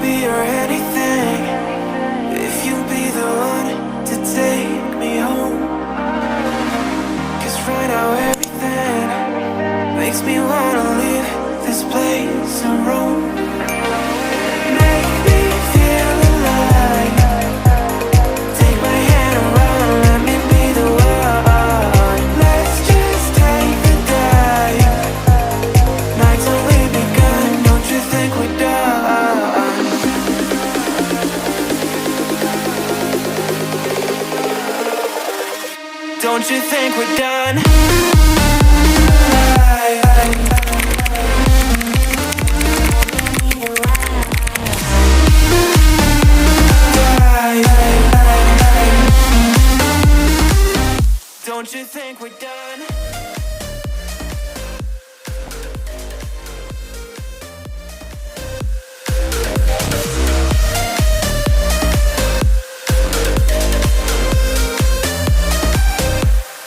be your anything if you be the one to take me home. 'Cause right now everything makes me wanna leave this place and roam. Make me feel alive. Take my hand around, let me be the one. Let's just take the dive. Night's only begun, don't you think we're done? Don't you think we're done? Don't you think we're done?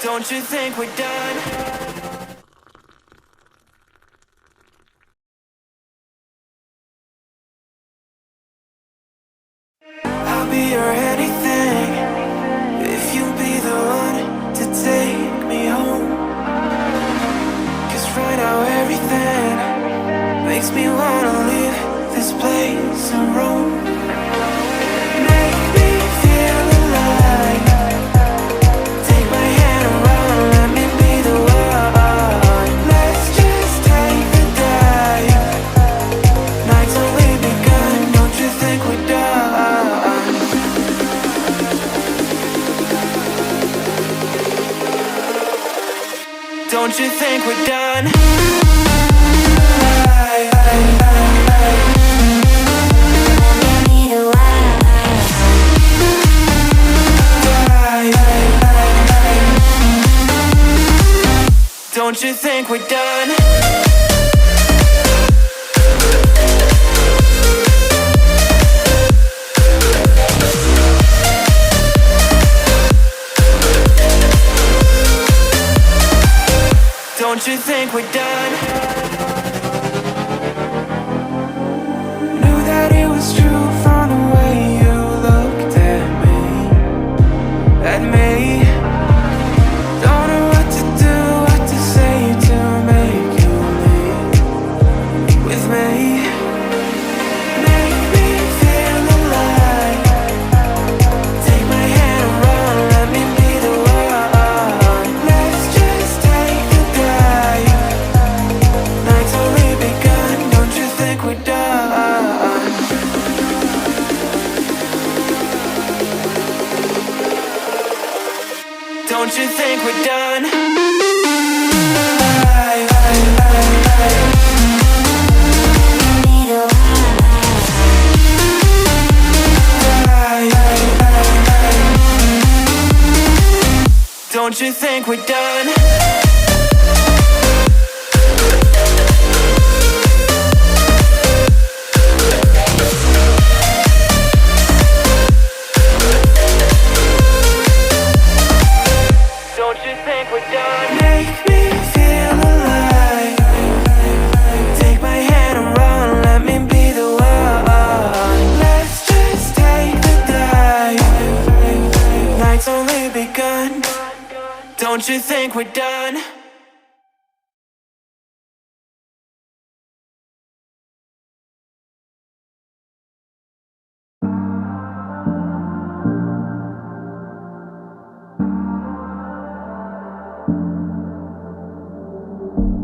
Don't you think we're done? I'll be your anything if you be the one to take me home. 'Cause right now everything makes me wanna leave this place and roam. Make me feel alive. Take my hand around, let me be the one. Let's just take the dive. Night's only begun, don't you think we're done? Don't you think we're done? Don't you think we're done? Don't you think we're done? Knew that it was true from the way you looked at me. At me. Don't know what to do, what to say to make you leave with me. Make me feel alive. Take my hand around, let me be the one. Let's just take the dive. Night's only begun, don't you think we're done? Don't you think we're done? Don't you think we're done? Don't you think we're done? Make me feel alive. Take my hand around, let me be the one. Let's just take the dive. Night's only begun. Don't you think we're done?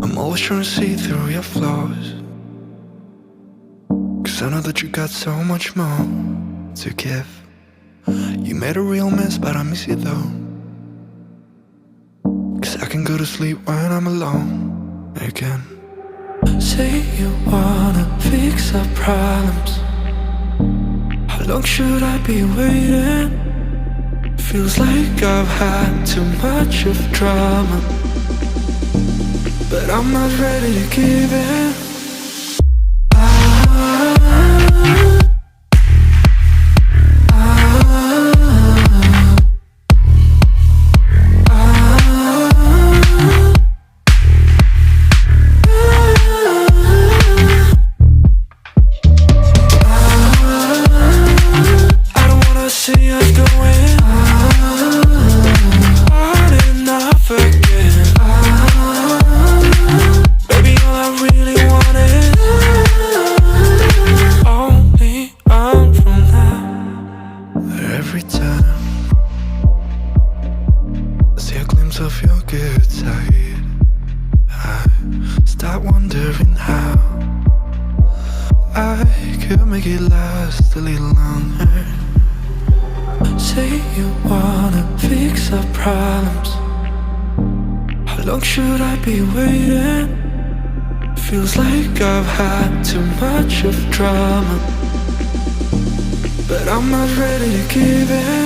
I'm always trying to see through your flaws, 'cause I know that you got so much more to give. You made a real mess, but I miss you though, 'cause I can go to sleep when I'm alone again. Say you wanna fix our problems. How long should I be waiting? Feels like I've had too much of drama, but I'm not ready to give in. how I could make it last a little longer. Say you wanna fix our problems. How long should I be waiting? Feels like I've had too much of drama, but I'm not ready to give in.